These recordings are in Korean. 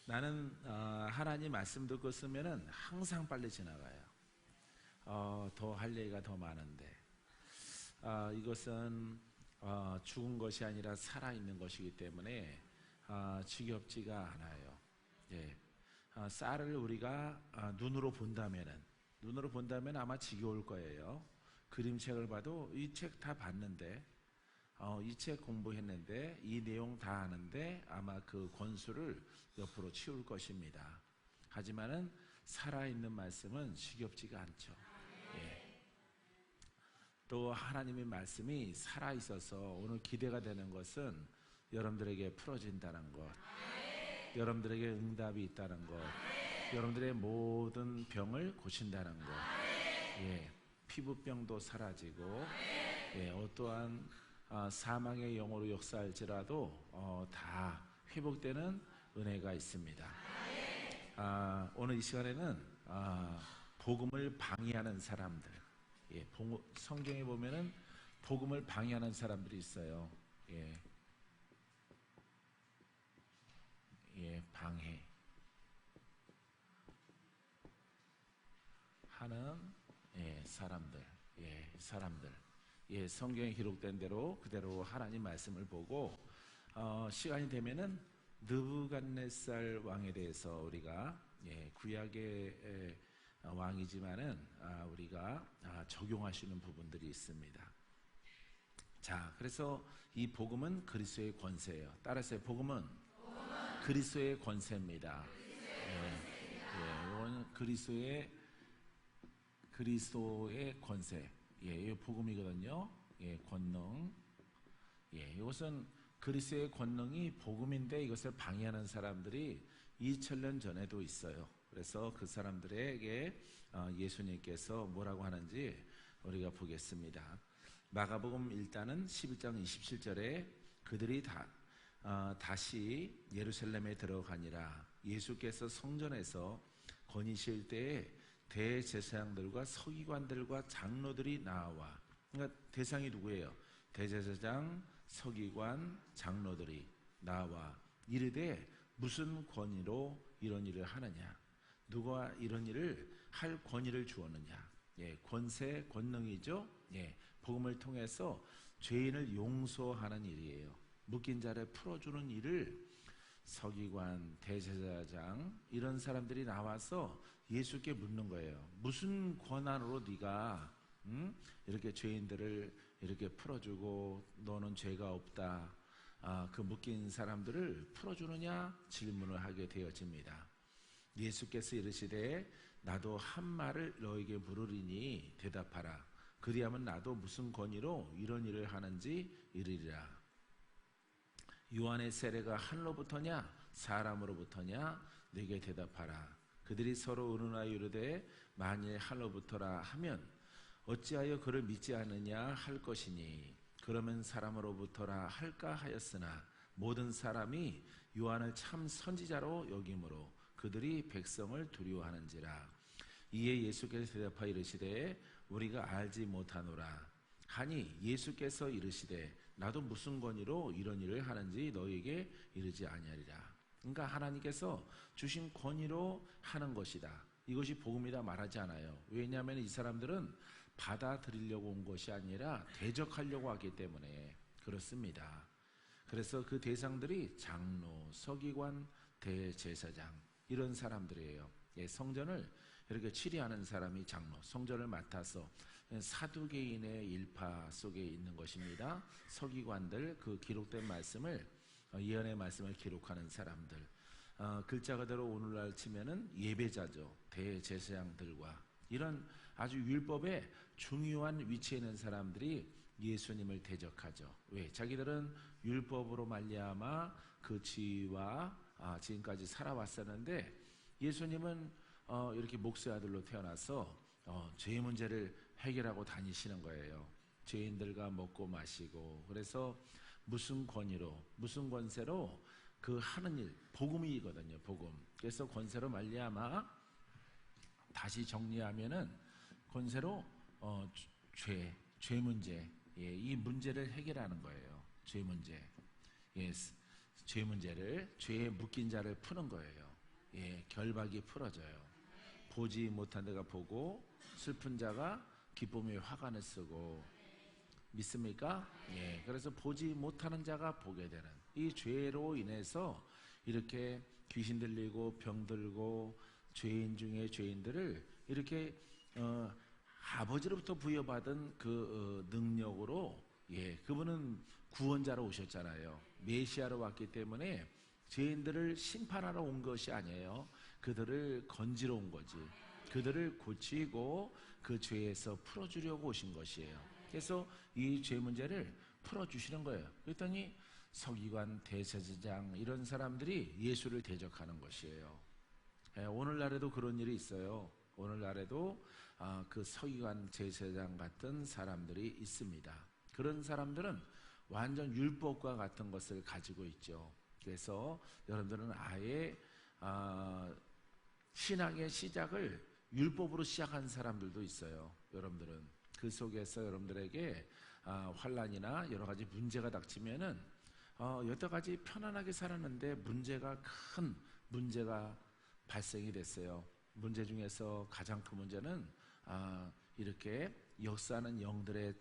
나는 하나님 말씀 듣고 쓰면은 항상 빨리 지나가요. 더 할 얘기가 더 많은데 이것은 죽은 것이 아니라 살아있는 것이기 때문에 지겹지가 않아요. 예. 쌀을 우리가 눈으로 본다면 아마 지겨울 거예요. 그림책을 봐도 이 책 다 봤는데 이 책 공부했는데 이 내용 다 아는데 아마 그 권수를 옆으로 치울 것입니다. 하지만은 살아있는 말씀은 지겹지가 않죠. 예. 또 하나님의 말씀이 살아있어서 오늘 기대가 되는 것은 여러분들에게 풀어진다는 것, 여러분들에게 응답이 있다는 것, 여러분들의 모든 병을 고친다는 것, 예. 피부병도 사라지고, 예. 어떠한 사망의 영으로 역사할지라도 다 회복되는 은혜가 있습니다. 오늘 이 시간에는 복음을 방해하는 사람들, 예, 성경에 보면은 복음을 방해하는 사람들이 있어요. 예, 방해 하는 사람들, 성경에 기록된 대로 그대로 하나님 말씀을 보고 시간이 되면은 느부갓네살 왕에 대해서 우리가 구약의 왕이지만은 우리가 적용할 수 있는 부분들이 있습니다. 자, 그래서 이 복음은 그리스도의 권세예요. 따라서 복음은 그리스도의 권세입니다. 이건 그리스도의 권세. 이 복음이거든요. 권능. 이것은 그리스도의 권능이 복음인데 이것을 방해하는 사람들이 2000년 전에도 있어요. 그래서 그 사람들에게 예수님께서 뭐라고 하는지 우리가 보겠습니다. 마가복음 1장은 11장 27절에 그들이 다시 예루살렘에 들어가니라. 예수께서 성전에서 거니실 때에 대제사장들과 서기관들과 장로들이 나와, 그러니까 대상이 누구예요? 대제사장, 서기관, 장로들이 나와 이르되 무슨 권위로 이런 일을 하느냐? 누가 이런 일을 할 권위를 주었느냐? 권세, 권능이죠. 복음을 통해서 죄인을 용서하는 일이에요. 묶인 자를 풀어주는 일을 서기관, 대제사장 이런 사람들이 나와서 예수께 묻는 거예요. 무슨 권한으로 네가 이렇게 죄인들을 이렇게 풀어주고 너는 죄가 없다, 그 묶인 사람들을 풀어주느냐 질문을 하게 되어집니다. 예수께서 이르시되 나도 한 말을 너에게 물으리니 대답하라. 그리하면 나도 무슨 권위로 이런 일을 하는지 이르리라. 요한의 세례가 하늘로부터냐 사람으로부터냐 네게 대답하라. 그들이 서로 의논하여 이르되 만일 하늘로부터라 하면 어찌하여 그를 믿지 않느냐 할 것이니 그러면 사람으로부터라 할까 하였으나 모든 사람이 요한을 참 선지자로 여김으로 그들이 백성을 두려워하는지라. 이에 예수께서 대답하여 이르시되 우리가 알지 못하노라 하니 예수께서 이르시되 나도 무슨 권위로 이런 일을 하는지 너희에게 이르지 아니하리라. 그러니까 하나님께서 주신 권위로 하는 것이다. 이것이 복음이다 말하지 않아요. 왜냐하면 이 사람들은 받아들이려고 온 것이 아니라 대적하려고 하기 때문에 그렇습니다. 그래서 그 대상들이 장로, 서기관, 대제사장 이런 사람들이에요. 성전을 이렇게 치리하는 사람이 장로, 성전을 맡아서 사두개인의 일파 속에 있는 것입니다. 서기관들, 그 기록된 말씀을, 예언의 말씀을 기록하는 사람들, 글자 그대로 오늘날 치면은 예배자죠. 대제사장들과 이런 아주 율법의 중요한 위치에 있는 사람들이 예수님을 대적하죠. 왜? 자기들은 율법으로 말미암아 그 지위와 지금까지 살아왔었는데 예수님은 이렇게 목수의 아들로 태어나서 죄의 문제를 해결하고 다니시는 거예요. 죄인들과 먹고 마시고. 그래서 무슨 권위로, 무슨 권세로 그 하는 일, 복음이거든요. 복음. 그래서 권세로 말미암아 다시 정리하면은 권세로 죄 문제, 이 문제를 해결하는 거예요. 죄 문제. 죄 문제를, 죄에 묶인 자를 푸는 거예요. 결박이 풀어져요. 보지 못한 자가 보고 슬픈 자가 기쁨의 화관을 쓰고. 믿습니까? 예. 그래서 보지 못하는 자가 보게 되는 이 죄로 인해서 이렇게 귀신 들리고 병 들고 죄인 중에 죄인들을 이렇게 아버지로부터 부여받은 그 능력으로, 예, 그분은 구원자로 오셨잖아요. 메시아로 왔기 때문에 죄인들을 심판하러 온 것이 아니에요. 그들을 건지러 온 거지. 그들을 고치고 그 죄에서 풀어주려고 오신 것이에요. 그래서 이 죄 문제를 풀어주시는 거예요. 그랬더니 서기관, 대제사장 이런 사람들이 예수를 대적하는 것이에요. 오늘날에도 그런 일이 있어요. 오늘날에도 그 서기관, 제사장 같은 사람들이 있습니다. 그런 사람들은 완전 율법과 같은 것을 가지고 있죠. 그래서 여러분들은 아예 신앙의 시작을 율법으로 시작한 사람들도 있어요. 여러분들은 그 속에서 여러분들에게 환난이나 여러 가지 문제가 닥치면은 여태까지 편안하게 살았는데 큰 문제가 발생이 됐어요. 문제 중에서 가장 큰 문제는 이렇게 역사하는 영들의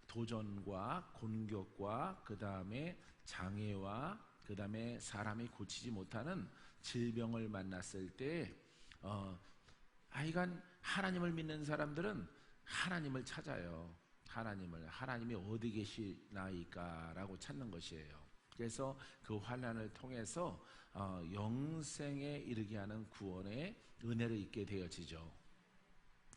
도전과 공격과 그 다음에 장애와 그 다음에 사람이 고치지 못하는 질병을 만났을 때 하여간 하나님을 믿는 사람들은 하나님을 찾아요. 하나님이 어디 계시나이까라고 찾는 것이에요. 그래서 그 환난을 통해서 영생에 이르게 하는 구원의 은혜를 입게 되어지죠.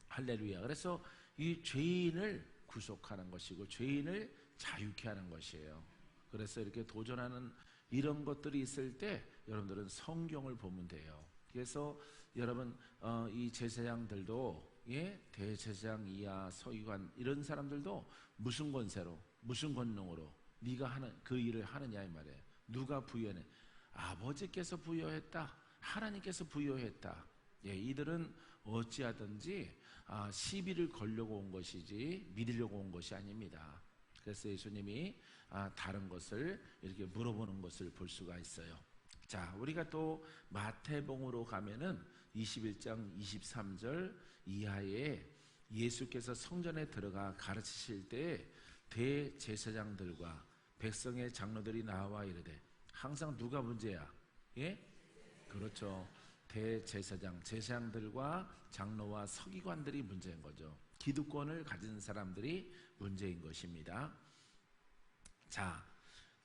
할렐루야. 그래서 이 죄인을 구속하는 것이고 죄인을 자유케 하는 것이에요. 그래서 이렇게 도전하는 이런 것들이 있을 때 여러분들은 성경을 보면 돼요. 그래서 여러분 이 제사장들도, 예, 대제사장 이하 서기관 이런 사람들도 무슨 권세로 무슨 권능으로 네가 하는 그 일을 하느냐 이 말이에요. 누가 부여해? 아버지께서 부여했다. 하나님께서 부여했다. 예, 이들은 어찌하든지 시비를 걸려고 온 것이지 믿으려고 온 것이 아닙니다. 그래서 예수님이 다른 것을 이렇게 물어보는 것을 볼 수가 있어요. 자, 우리가 또 마태복음으로 가면은 21장 23절 이하에 예수께서 성전에 들어가 가르치실 때 대제사장들과 백성의 장로들이 나와 이르되, 항상 누가 문제야? 예? 그렇죠. 대제사장, 제사장들과 장로와 서기관들이 문제인 거죠. 기득권을 가진 사람들이 문제인 것입니다. 자,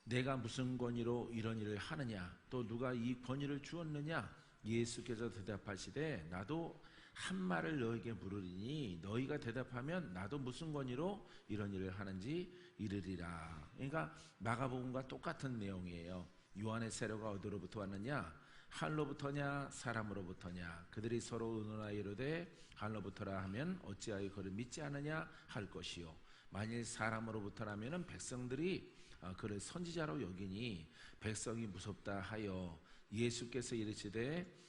내가 무슨 권위로 이런 일을 하느냐? 또 누가 이 권위를 주었느냐? 예수께서 대답하시되, 나도 한 말을 너에게 물으리니 너희가 대답하면 나도 무슨 권위로 이런 일을 하는지 이르리라. 그러니까 마가복음과 똑같은 내용이에요. 요한의 세례가 어디로부터 왔느냐? 하늘로부터냐 사람으로부터냐? 그들이 서로 의논하여 이르되 하늘로부터라 하면 어찌하여 그를 믿지 않느냐 할 것이요, 만일 사람으로부터라면 백성들이 그를 선지자로 여기니 백성이 무섭다 하여 예수께서 이르시되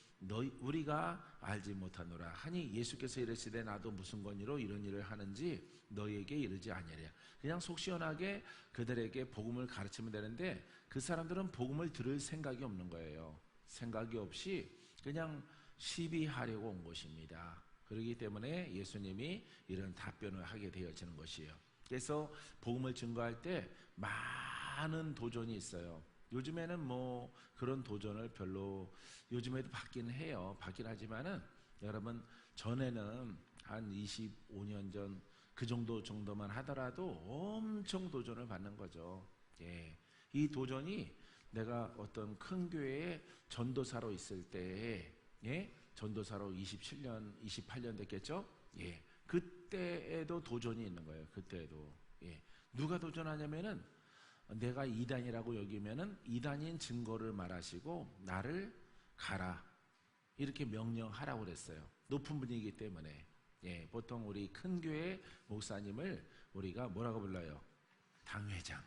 우리가 알지 못하노라 하니, 예수께서 이르시되 나도 무슨 권위로 이런 일을 하는지 너희에게 이르지 아니하랴. 그냥 속 시원하게 그들에게 복음을 가르치면 되는데 그 사람들은 복음을 들을 생각이 없는 거예요. 생각이 없이 그냥 시비하려고 온 것입니다. 그렇기 때문에 예수님이 이런 답변을 하게 되어지는 것이에요. 그래서 복음을 증거할 때 많은 도전이 있어요. 요즘에는 뭐 그런 도전을 별로, 요즘에도 받긴 해요. 받긴 하지만은 여러분, 전에는 한 25년 전 그 정도만 하더라도 엄청 도전을 받는 거죠. 예. 이 도전이 내가 어떤 큰 교회에 전도사로 있을 때에, 예? 전도사로 27년, 28년 됐겠죠? 예. 그때에도 도전이 있는 거예요. 그때에도. 예. 누가 도전하냐면은 내가 이단이라고 여기면은 이단인 증거를 말하시고 나를 가라 이렇게 명령하라고 그랬어요. 높은 분이기 때문에. 예. 보통 우리 큰 교회 목사님을 우리가 뭐라고 불러요? 당회장,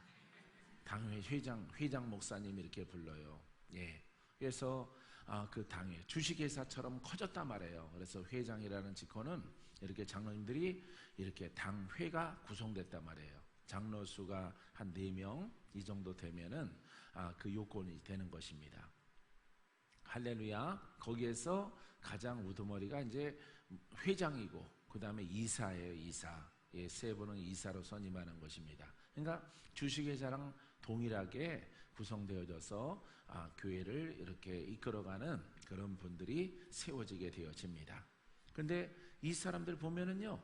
회장 목사님 이렇게 불러요. 예. 그래서 그 당회, 주식회사처럼 커졌단 말이에요. 그래서 회장이라는 직권은 이렇게 장로님들이 이렇게 당회가 구성됐단 말이에요. 장로 수가 한 4명 이 정도 되면은 그 요건이 되는 것입니다. 할렐루야. 거기에서 가장 우두머리가 이제 회장이고 그 다음에 이사예요. 이사. 예, 세 분은 이사로 선임하는 것입니다. 그러니까 주식회사랑 동일하게 구성되어져서 교회를 이렇게 이끌어가는 그런 분들이 세워지게 되어집니다. 근데 이 사람들 보면은요,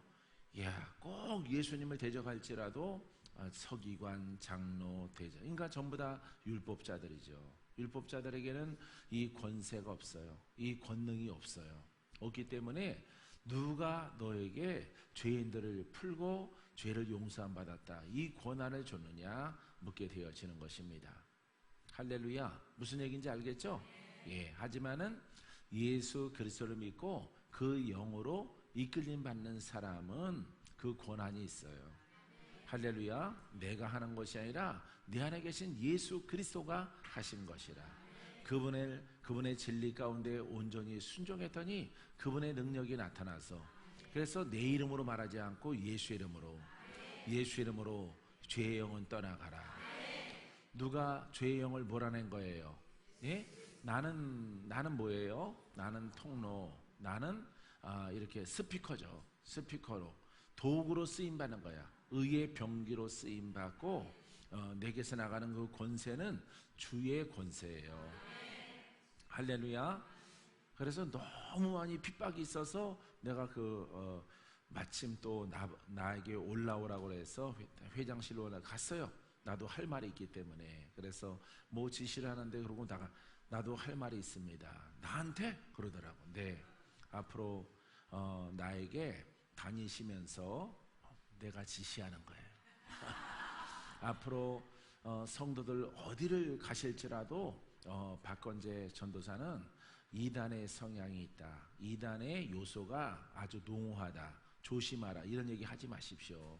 야, 꼭 예수님을 대적할지라도 서기관, 장로, 대장, 그러니까 전부 다 율법자들이죠. 율법자들에게는 이 권세가 없어요. 이 권능이 없어요. 없기 때문에 누가 너에게 죄인들을 풀고 죄를 용서함 받았다, 이 권한을 줬느냐 묻게 되어지는 것입니다. 할렐루야. 무슨 얘기인지 알겠죠? 예. 하지만은 예수 그리스도를 믿고 그 영으로 이끌림 받는 사람은 그 권한이 있어요. 할렐루야. 내가 하는 것이 아니라 내 안에 계신 예수 그리스도가 하신 것이라. 그분의 진리 가운데 온전히 순종했더니 그분의 능력이 나타나서, 그래서 내 이름으로 말하지 않고 예수 이름으로 죄의 영은 떠나가라. 누가 죄의 영을 몰아낸 거예요? 예? 나는 뭐예요? 나는 통로, 나는 이렇게 스피커죠. 스피커로 도구로 쓰임 받는 거야. 의의 병기로 쓰임 받고 내게서 나가는 그 권세는 주의 권세예요. 할렐루야. 그래서 너무 많이 핍박이 있어서 내가 마침 또 나에게 올라오라고 해서 회장실로 갔어요. 나도 할 말이 있기 때문에. 그래서 뭐 지시를 하는데, 그러고 나도 할 말이 있습니다. 나한테 그러더라고. 네, 앞으로 나에게 다니시면서 내가 지시하는 거예요. 앞으로 성도들 어디를 가실지라도 박건재 전도사는 이단의 성향이 있다, 이단의 요소가 아주 농후하다, 조심하라, 이런 얘기 하지 마십시오.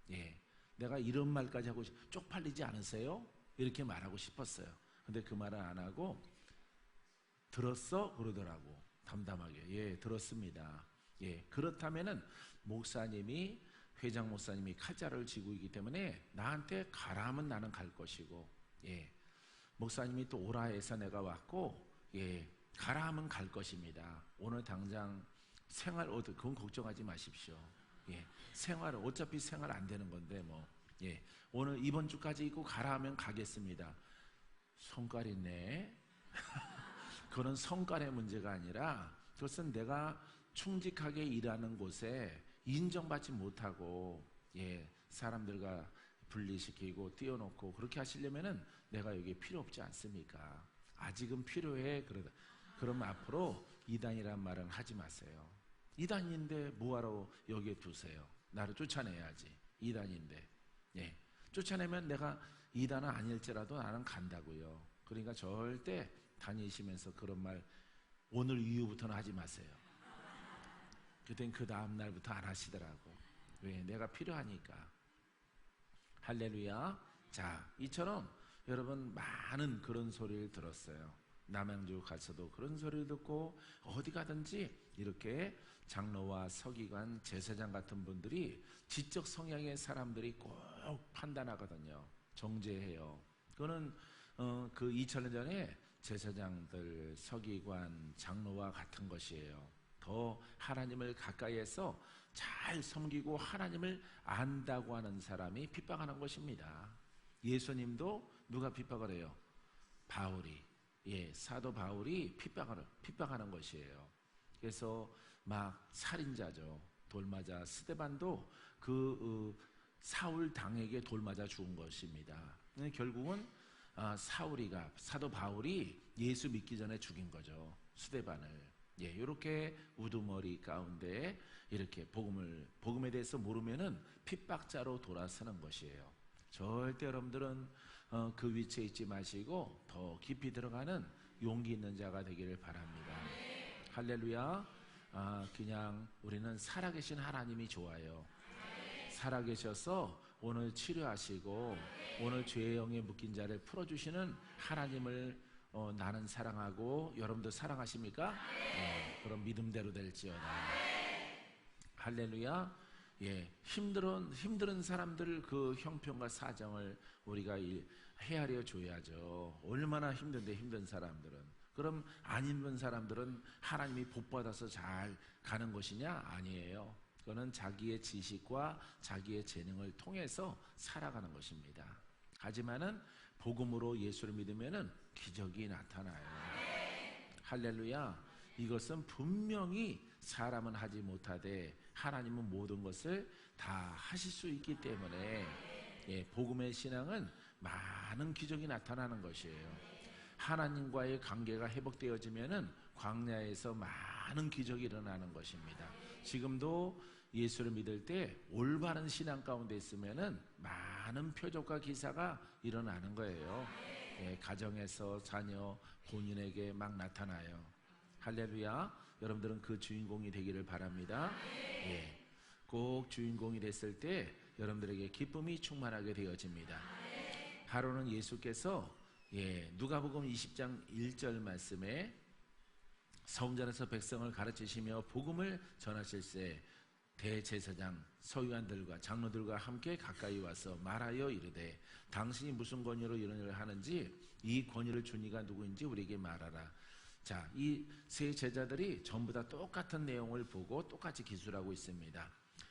예, 내가 이런 말까지 하고 쪽팔리지 않으세요? 이렇게 말하고 싶었어요. 근데 그 말은 안 하고 들었어? 그러더라고. 담담하게. 예, 들었습니다. 예, 그렇다면은 회장 목사님이 칼자루를 쥐고 있기 때문에 나한테 가라 하면 나는 갈 것이고, 예, 목사님이 또 오라 해서 내가 왔고, 예, 가라 하면 갈 것입니다. 오늘 당장 그건 걱정하지 마십시오. 예, 어차피 생활 안 되는 건데 뭐, 예, 오늘 이번 주까지 있고 가라 하면 가겠습니다. 성깔 있네. 그건 성깔의 문제가 아니라, 그것은 내가 충직하게 일하는 곳에 인정받지 못하고, 예, 사람들과 분리시키고 띄워놓고 그렇게 하시려면은 내가 여기 필요 없지 않습니까? 아직은 필요해. 그럼 앞으로 이단이란 말은 하지 마세요. 이단인데 뭐하러 여기에 두세요? 나를 쫓아내야지. 이단인데. 예, 쫓아내면 내가 이단은 아닐지라도 나는 간다고요. 그러니까 절대 다니시면서 그런 말 오늘 이후부터는 하지 마세요. 그땐 그 다음 날부터 안 하시더라고. 왜? 내가 필요하니까. 할렐루야. 자, 이처럼 여러분 많은 그런 소리를 들었어요. 남양주 가서도 그런 소리를 듣고, 어디 가든지 이렇게 장로와 서기관, 제사장 같은 분들이 지적 성향의 사람들이 꼭 판단하거든요. 정죄해요. 그거는 그 2000년 전에 제사장들, 서기관, 장로와 같은 것이에요. 더 하나님을 가까이에서 잘 섬기고 하나님을 안다고 하는 사람이 핍박하는 것입니다. 예수님도 누가 핍박을 해요? 바울이. 예, 사도 바울이 핍박하는 것이에요. 그래서 막 살인자죠. 돌맞아. 스데반도 사울 당에게 돌맞아 죽은 것입니다. 결국은 사도 바울이 예수 믿기 전에 죽인 거죠. 스데반을. 예, 이렇게 우두머리 가운데 이렇게 복음에 대해서 모르면은 핍박자로 돌아서는 것이에요. 절대 여러분들은 그 위치에 있지 마시고 더 깊이 들어가는 용기 있는 자가 되기를 바랍니다. 할렐루야. 그냥 우리는 살아계신 하나님이 좋아요. 살아계셔서 오늘 치료하시고 오늘 죄의 영에 묶인 자를 풀어주시는 하나님을 나는 사랑하고, 여러분도 사랑하십니까? 그럼 믿음대로 될지어다. 할렐루야. 예, 힘든 사람들 그 형편과 사정을 우리가 헤아려 줘야죠. 얼마나 힘든데, 힘든 사람들은 그럼 안 입은 사람들은 하나님이 복받아서 잘 가는 것이냐? 아니에요. 그거는 자기의 지식과 자기의 재능을 통해서 살아가는 것입니다. 하지만은 복음으로 예수를 믿으면은 기적이 나타나요. 할렐루야. 이것은 분명히 사람은 하지 못하되 하나님은 모든 것을 다 하실 수 있기 때문에 복음의 신앙은 많은 기적이 나타나는 것이에요. 하나님과의 관계가 회복되어지면은 광야에서 많은 기적이 일어나는 것입니다. 지금도 예수를 믿을 때 올바른 신앙 가운데 있으면은 많은 표적과 기사가 일어나는 거예요. 가정에서 자녀 본인에게 막 나타나요. 할렐루야. 여러분들은 그 주인공이 되기를 바랍니다. 꼭 주인공이 됐을 때 여러분들에게 기쁨이 충만하게 되어집니다. 바로는 예수께서 누가복음 20장 1절 말씀에 성전에서 백성을 가르치시며 복음을 전하실 때 대제사장 서기관들과 장로들과 함께 가까이 와서 말하여 이르되 당신이 무슨 권위로 이런 일을 하는지 이 권위를 준 이가 누구인지 우리에게 말하라. 자, 이 세 제자들이 전부 다 똑같은 내용을 보고 똑같이 기술하고 있습니다.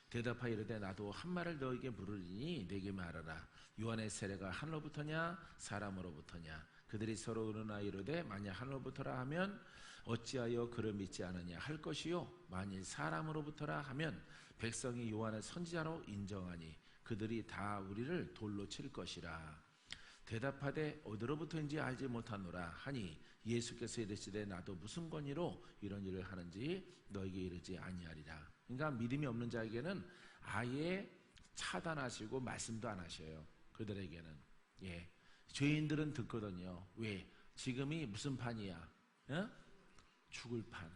대답하여 이르되 나도 한 말을 너에게 물으리니 내게 말하라. 요한의 세례가 하늘로부터냐 사람으로부터냐? 그들이 서로 의논하여 이르되 만약 하늘로부터라 하면 어찌하여 그를 믿지 않으냐 할 것이요 만일 사람으로부터라 하면 백성이 요한을 선지자로 인정하니 그들이 다 우리를 돌로 칠 것이라. 대답하되 어디로부터인지 알지 못하노라 하니 예수께서 이르시되 나도 무슨 권위로 이런 일을 하는지 너에게 이르지 아니하리라. 그러니까 믿음이 없는 자에게는 아예 차단하시고 말씀도 안 하셔요. 그들에게는. 죄인들은 듣거든요. 왜? 지금이 무슨 판이야? 죽을 판.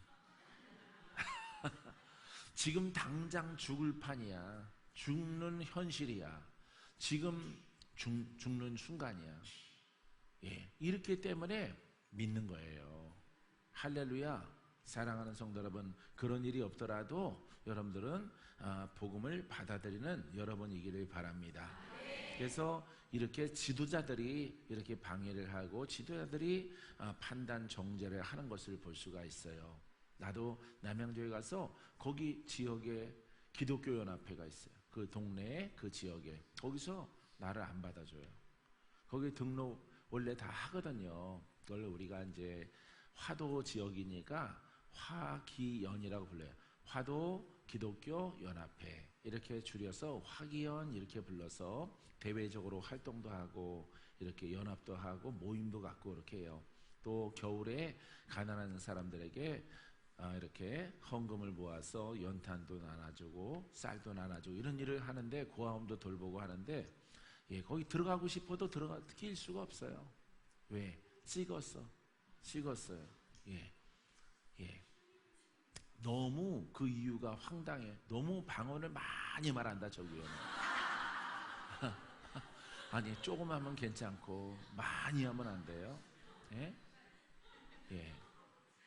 지금 당장 죽을 판이야. 죽는 현실이야. 지금 죽는 순간이야. 이렇기 때문에 믿는 거예요. 할렐루야. 사랑하는 성도 여러분, 그런 일이 없더라도 여러분들은 복음을 받아들이는 여러분이기를 바랍니다. 그래서 이렇게 지도자들이 이렇게 방해를 하고 지도자들이 판단 정죄를 하는 것을 볼 수가 있어요. 나도 남양주에 가서 거기 지역에 기독교 연합회가 있어요. 그 동네에 그 지역에 거기서 나를 안 받아줘요. 거기 등록 원래 다 하거든요. 그걸 우리가 이제 화도 지역이니까 화기연이라고 불러요. 화도 기독교 연합회 이렇게 줄여서 화기연 이렇게 불러서 대외적으로 활동도 하고 이렇게 연합도 하고 모임도 갖고 이렇게 해요. 또 겨울에 가난한 사람들에게 이렇게 헌금을 모아서 연탄도 나눠주고 쌀도 나눠주고 이런 일을 하는데 고아원도 돌보고 하는데 거기 들어가고 싶어도 끼일 수가 없어요. 왜? 찍었어요. 너무 그 이유가 황당해. 너무 방언을 많이 말한다 저기요. 아니 조금 하면 괜찮고 많이 하면 안 돼요.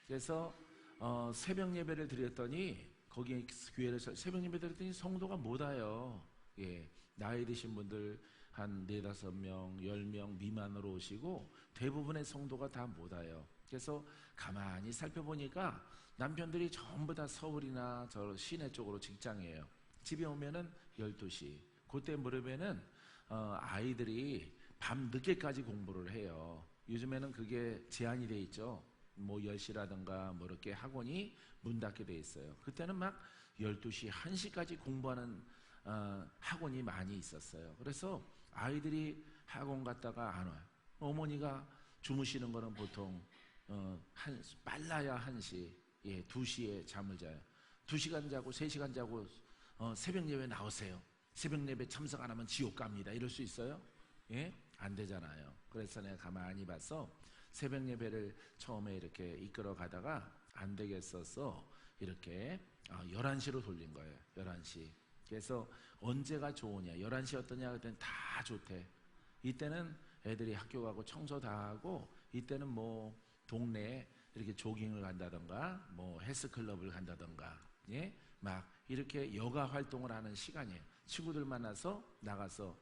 그래서 새벽 예배를 드렸더니 거기 교회를 새벽 예배 드렸더니 성도가 못 와요. 나이 드신 분들 한 4-5명, 10명 미만으로 오시고 대부분의 성도가 다 못 와요. 그래서 가만히 살펴보니까 남편들이 전부 다 서울이나 저 시내 쪽으로 직장이에요. 집에 오면은 12시. 그때 무렵에는 아이들이 밤 늦게까지 공부를 해요. 요즘에는 그게 제한이 돼 있죠. 뭐 10시라든가 뭐 이렇게 학원이 문 닫게 돼 있어요. 그때는 막 12시, 1시까지 공부하는 학원이 많이 있었어요. 그래서 아이들이 학원 갔다가 안 와요. 어머니가 주무시는 거는 보통 빨라야 1시, 2시에 잠을 자요. 2시간 자고 3시간 자고 새벽 예배 나오세요. 새벽 예배 참석 안 하면 지옥 갑니다. 이럴 수 있어요? 안 되잖아요. 그래서 내가 가만히 봐서 새벽 예배를 처음에 이렇게 이끌어 가다가 안 되겠어서 이렇게 11시로 돌린 거예요. 11시. 그래서 언제가 좋으냐? 11시 어떠냐? 그때는 다 좋대. 이때는 애들이 학교 가고 청소 다 하고 이때는 뭐 동네에 이렇게 조깅을 간다던가 뭐 헬스클럽을 간다던가 막 이렇게 여가 활동을 하는 시간이에요. 친구들 만나서 나가서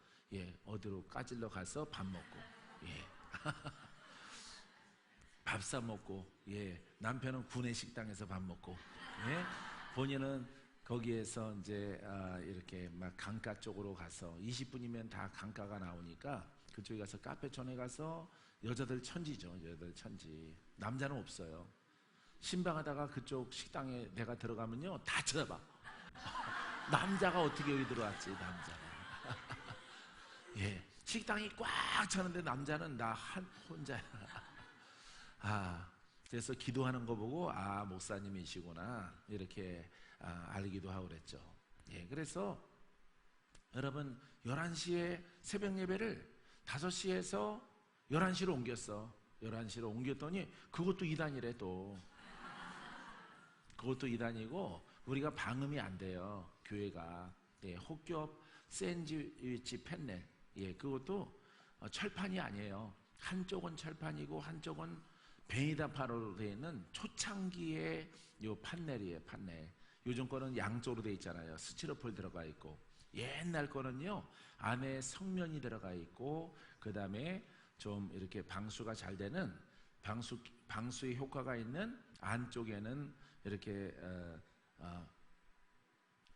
어디로 까질러 가서 밥 먹고 밥 사 먹고, 예, 남편은 구내 식당에서 밥 먹고, 예, 본인은 거기에서 이제 이렇게 막 강가 쪽으로 가서 20분이면 다 강가가 나오니까 그쪽에 가서 카페촌에 가서 여자들 천지죠. 여자들 천지. 남자는 없어요. 신방하다가 그쪽 식당에 내가 들어가면요 다 쳐다봐. 남자가 어떻게 여기 들어왔지, 남자가. 예, 식당이 꽉 차는데 남자는 나 혼자야. 그래서 기도하는 거 보고 목사님이시구나 이렇게 알기도 하고 그랬죠. 예, 그래서 여러분 11시에 새벽 예배를 5시에서 11시로 옮겼어. 11시로 옮겼더니 그것도 이단이래. 또 그것도 이단이고 우리가 방음이 안 돼요, 교회가. 예, 혹겹 샌드위치 팬넬, 예, 그것도 철판이 아니에요. 한쪽은 철판이고 한쪽은 베니다판으로 되어 있는 초창기의 요 판넬이에요. 판넬. 요즘 거는 양쪽으로 되어 있잖아요. 스티로폴 들어가 있고, 옛날 거는요 안에 성면이 들어가 있고, 그 다음에 좀 이렇게 방수가 잘 되는 방수의 효과가 있는 안쪽에는 이렇게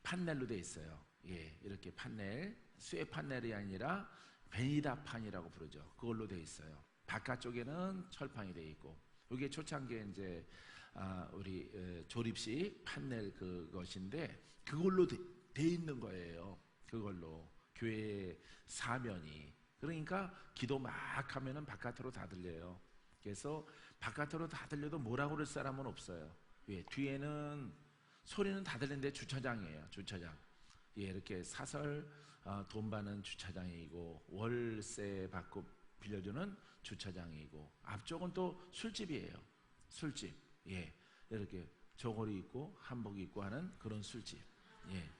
판넬로 되어 있어요. 예, 이렇게 판넬, 쇠 판넬이 아니라 베니다판이라고 부르죠. 그걸로 되어 있어요. 바깥쪽에는 철판이 되어 있고, 이게 초창기에 이제 우리 조립식 판넬 그것인데 그걸로 돼 있는 거예요. 그걸로 교회 사면이. 그러니까 기도 막 하면은 바깥으로 다 들려요. 그래서 바깥으로 다 들려도 뭐라고 그럴 사람은 없어요. 예, 뒤에는 소리는 다 들리는데 주차장이에요. 주차장. 예, 이렇게 사설 돈 받는 주차장이고, 월세 받고 빌려주는 주차장이고, 앞쪽은 또 술집이에요. 술집. 예, 이렇게 저고리 입고 한복 입고 하는 그런 술집. 예,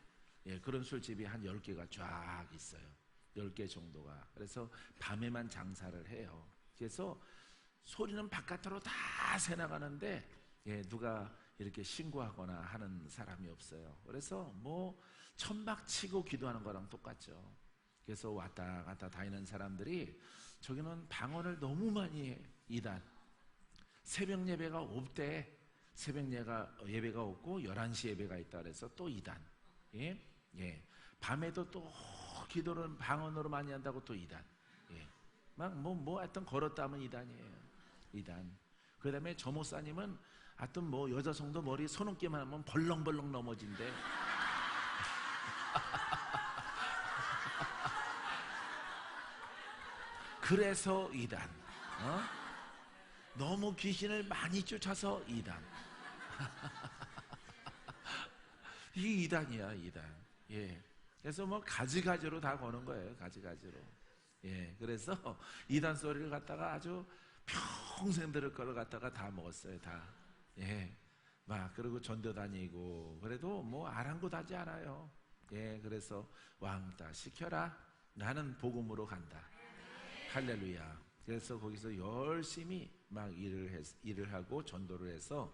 예, 그런 술집이 한 10개가 쫙 있어요. 10개 정도가. 그래서 밤에만 장사를 해요. 그래서 소리는 바깥으로 다 새나가는데, 예, 누가 이렇게 신고하거나 하는 사람이 없어요. 그래서 뭐 천막 치고 기도하는 거랑 똑같죠. 그래서 왔다 갔다 다니는 사람들이 저기는 방언을 너무 많이 해. 이단. 새벽 예배가 없대. 새벽 예배가 없고 11시 예배가 있다 그래서 또 이단. 예? 예. 밤에도 또 기도를 방언으로 많이 한다고 또 이단. 예. 막 뭐 하여튼 걸었다 하면 이단이에요. 이단. 그 다음에 저 목사님은 하여튼 뭐 여자 성도 머리 손넘기만 하면 벌렁벌렁 넘어진대. 그래서 이단. 너무 귀신을 많이 쫓아서 이단. 이게 이단이야, 이단. 예. 그래서 뭐 가지가지로 다 거는 거예요, 가지가지로. 예. 그래서 이단 소리를 갖다가 아주 평생 들을 거를 갖다가 다 먹었어요, 다. 예. 막 그리고 전도 다니고 그래도 뭐 아랑곳하지 않아요. 예. 그래서 왕따 시켜라. 나는 복음으로 간다. 할렐루야. 그래서 거기서 열심히 막 일을 하고 전도를 해서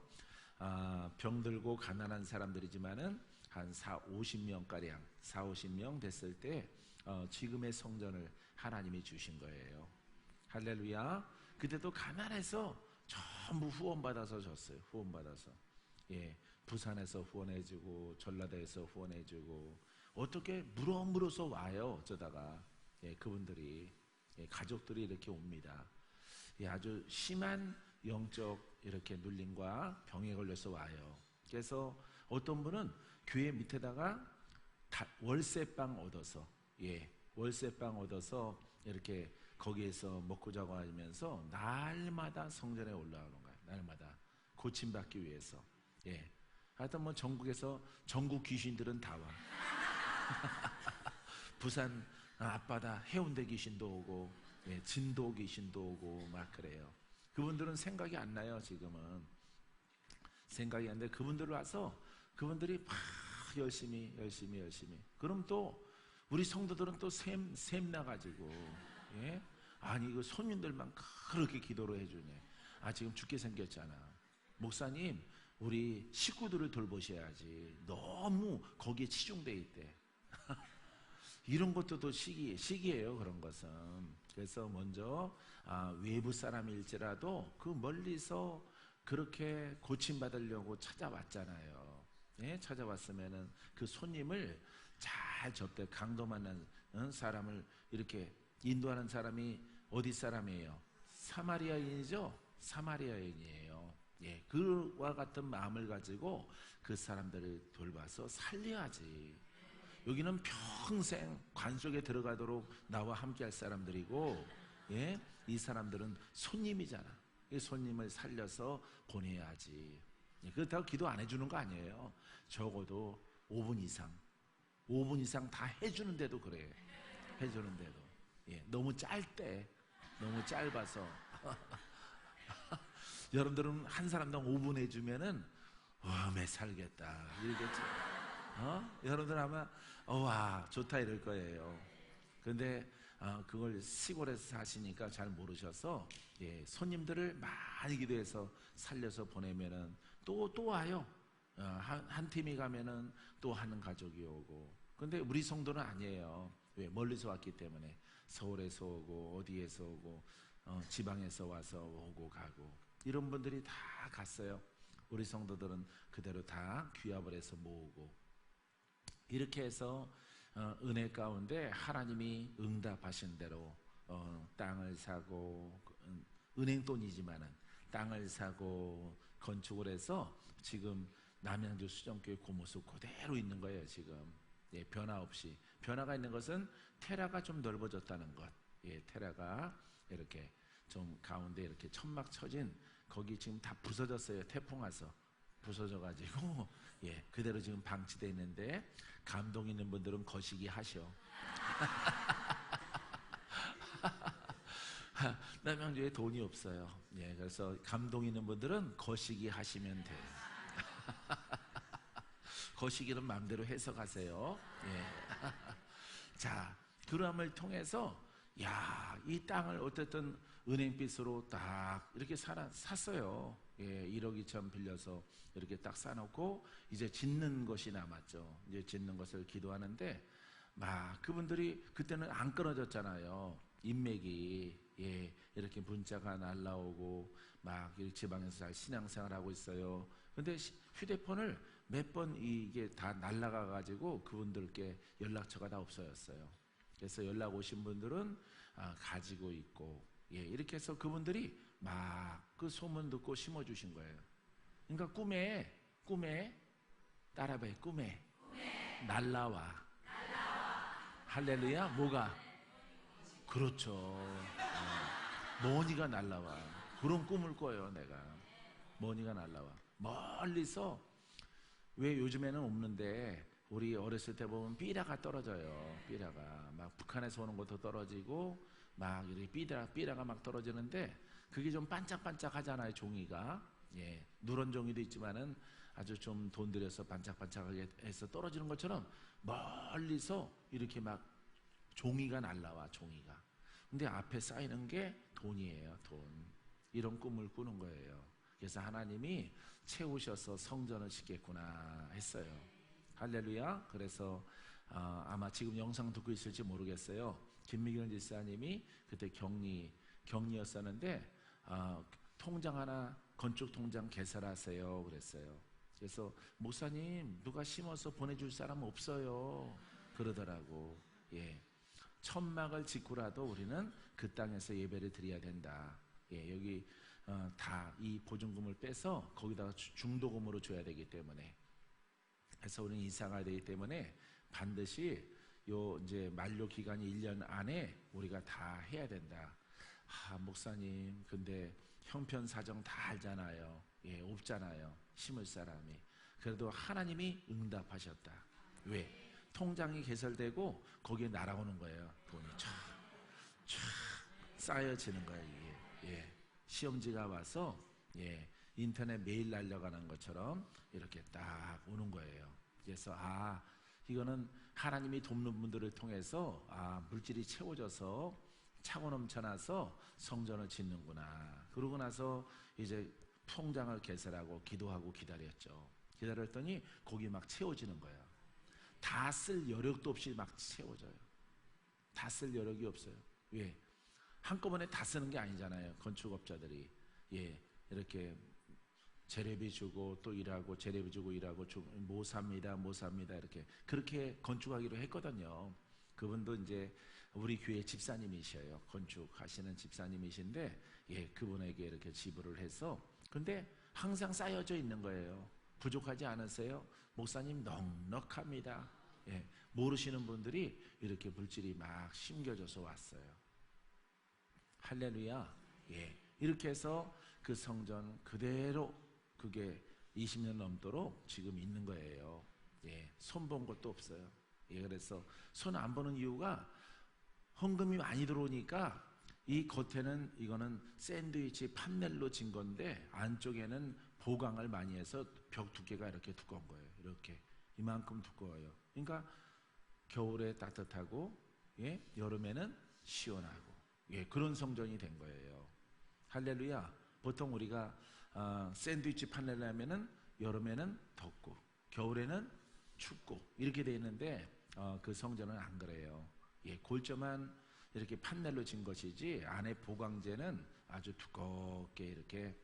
병들고 가난한 사람들이지만은 한 50명가량 50명 됐을 때 지금의 성전을 하나님이 주신 거예요. 할렐루야. 그때도 가난해서 전부 후원받아서 줬어요. 후원받아서. 예, 부산에서 후원해주고 전라도에서 후원해주고, 어떻게 물어서 와요. 어쩌다가. 예, 그분들이. 예, 가족들이 이렇게 옵니다. 예, 아주 심한 영적 이렇게 눌림과 병에 걸려서 와요. 그래서 어떤 분은 교회 밑에다가 월세방 얻어서, 예, 월세방 얻어서 이렇게 거기에서 먹고 자고 하면서 날마다 성전에 올라오는 거예요. 날마다 고침받기 위해서. 예, 하여튼 뭐 전국에서 전국 귀신들은 다 와. 부산 앞바다 해운대 귀신도 오고, 예, 진도 귀신도 오고 막 그래요. 그분들은 생각이 안 나요. 지금은 생각이 안 돼. 그분들 와서 그분들이 막 열심히. 그럼 또 우리 성도들은 또 샘 나가지고, 예? 아니 이거 손님들만 그렇게 기도를 해주네. 지금 죽게 생겼잖아. 목사님, 우리 식구들을 돌보셔야지. 너무 거기에 치중돼 있대. 이런 것도 또 시기예요. 그런 것은. 그래서 먼저 외부 사람일지라도 그 멀리서 그렇게 고침받으려고 찾아왔잖아요. 예? 찾아왔으면은 그 손님을 잘 접대, 강도 만난 사람을 이렇게 인도하는 사람이 어디 사람이에요? 사마리아인이죠? 사마리아인이에요. 예, 그와 같은 마음을 가지고 그 사람들을 돌봐서 살려야지. 여기는 평생 관 속에 들어가도록 나와 함께 할 사람들이고, 예? 이 사람들은 손님이잖아. 이 손님을 살려서 보내야지. 예, 그렇다고 기도 안 해주는 거 아니에요. 적어도 5분 이상, 5분 이상 다 해주는데도 그래. 해주는데도. 예, 너무 짧대. 너무 짧아서. 여러분들은 한 사람당 5분 해주면은, 매 살겠다. 이러겠지. 여러분들 아마, 와, 좋다 이럴 거예요. 근데 그걸 시골에서 사시니까 잘 모르셔서, 예, 손님들을 많이 기도해서 살려서 보내면은 또 와요. 한 팀이 가면은 또 하는 가족이 오고. 근데 우리 성도는 아니에요. 왜? 멀리서 왔기 때문에. 서울에서 오고 어디에서 오고 지방에서 와서 오고 가고 이런 분들이 다 갔어요. 우리 성도들은 그대로 다 귀합을 해서 모으고 이렇게 해서 은혜 가운데 하나님이 응답하신 대로 땅을 사고 은행 돈이지만은 땅을 사고 건축을 해서 지금 남양주 수정교회 그 모습 그대로 있는 거예요. 지금. 예, 변화 없이. 변화가 있는 것은 테라가 좀 넓어졌다는 것. 예, 테라가 이렇게 좀 가운데 이렇게 천막 쳐진 거기 지금 다 부서졌어요. 태풍 와서 부서져 가지고 예, 그대로 지금 방치되어 있는데 감동 있는 분들은 거시기 하셔. 남양주에 돈이 없어요. 예, 그래서 감동 있는 분들은 거시기 하시면 돼요. 거시기는 마음대로 해석하세요. 예. 자, 그럼을 통해서 이 땅을 어쨌든 은행빚으로 딱 이렇게 샀어요. 예, 1억 2천 빌려서 이렇게 딱 사놓고 이제 짓는 것이 남았죠. 이제 짓는 것을 기도하는데 막 그분들이 그때는 안 끊어졌잖아요. 인맥이. 예, 이렇게 문자가 날라오고 막 지방에서 잘 신앙생활하고 있어요. 근데 휴대폰을 몇 번 이게 다 날라가 가지고 그분들께 연락처가 다 없어졌어요. 그래서 연락 오신 분들은 가지고 있고 예, 이렇게 해서 그분들이 막 그 소문 듣고 심어주신 거예요. 그러니까 꿈에 따라해. 꿈에 날라와. 할렐루야. 뭐가? 그렇죠. 머니가 날라와. 그런 꿈을 꿔요. 내가 머니가 날라와. 멀리서. 왜 요즘에는 없는데 우리 어렸을 때 보면 삐라가 떨어져요. 삐라가 막 북한에서 오는 것도 떨어지고 막 이렇게 삐라가 막 떨어지는데 그게 좀 반짝반짝 하잖아요. 종이가. 예, 누런 종이도 있지만은 아주 좀 돈 들여서 반짝반짝하게 해서 떨어지는 것처럼 멀리서 이렇게 막 종이가 날라와. 종이가. 근데 앞에 쌓이는 게 돈이에요. 돈. 이런 꿈을 꾸는 거예요. 그래서 하나님이 채우셔서 성전을 짓겠구나 했어요. 할렐루야. 그래서 아마 지금 영상 듣고 있을지 모르겠어요. 김미경 집사님이 그때 격리였었는데 통장 하나 건축 통장 개설하세요 그랬어요. 그래서 목사님 누가 심어서 보내줄 사람 없어요 그러더라고. 예, 천막을 짓고라도 우리는 그 땅에서 예배를 드려야 된다. 예, 여기 다 이 보증금을 빼서 거기다가 중도금으로 줘야 되기 때문에 그래서 우리는 이사가 되기 때문에 반드시 요 이제 만료 기간이 1년 안에 우리가 다 해야 된다. 목사님 근데 형편 사정 다 알잖아요. 예, 없잖아요. 심을 사람이. 그래도 하나님이 응답하셨다. 왜? 통장이 개설되고 거기에 날아오는 거예요. 돈이 쫙 쌓여지는 거예요. 이게. 예. 시험지가 와서 예, 인터넷 메일 날려가는 것처럼 이렇게 딱 오는 거예요. 그래서 이거는 하나님이 돕는 분들을 통해서 물질이 채워져서 차고 넘쳐나서 성전을 짓는구나. 그러고 나서 이제 통장을 개설하고 기도하고 기다렸죠. 기다렸더니 거기 막 채워지는 거예요. 다 쓸 여력도 없이 막 채워져요. 다 쓸 여력이 없어요. 왜? 한꺼번에 다 쓰는 게 아니잖아요. 건축업자들이. 예, 이렇게 재래비 주고 또 일하고 재래비 주고 일하고 뭐 삽니다 이렇게 그렇게 건축하기로 했거든요. 그분도 이제 우리 교회 집사님이셔요. 건축하시는 집사님이신데 예, 그분에게 이렇게 지불을 해서 근데 항상 쌓여져 있는 거예요. 부족하지 않으세요? 목사님 넉넉합니다. 예, 모르시는 분들이 이렇게 물질이 막 심겨져서 왔어요. 할렐루야. 예, 이렇게 해서 그 성전 그대로 그게 20년 넘도록 지금 있는 거예요. 예, 손 본 것도 없어요. 예, 그래서 손 안 보는 이유가 헌금이 많이 들어오니까 이 겉에는 이거는 샌드위치 판넬로 진 건데 안쪽에는 보강을 많이 해서 벽 두께가 이렇게 두꺼운 거예요. 이렇게 이만큼 두꺼워요. 그러니까 겨울에 따뜻하고 예, 여름에는 시원하고 예, 그런 성전이 된 거예요. 할렐루야. 보통 우리가 샌드위치 판넬로 하면은 여름에는 덥고 겨울에는 춥고 이렇게 돼 있는데 그 성전은 안 그래요. 예, 골조만 이렇게 판넬로 진 것이지 안에 보강재는 아주 두껍게 이렇게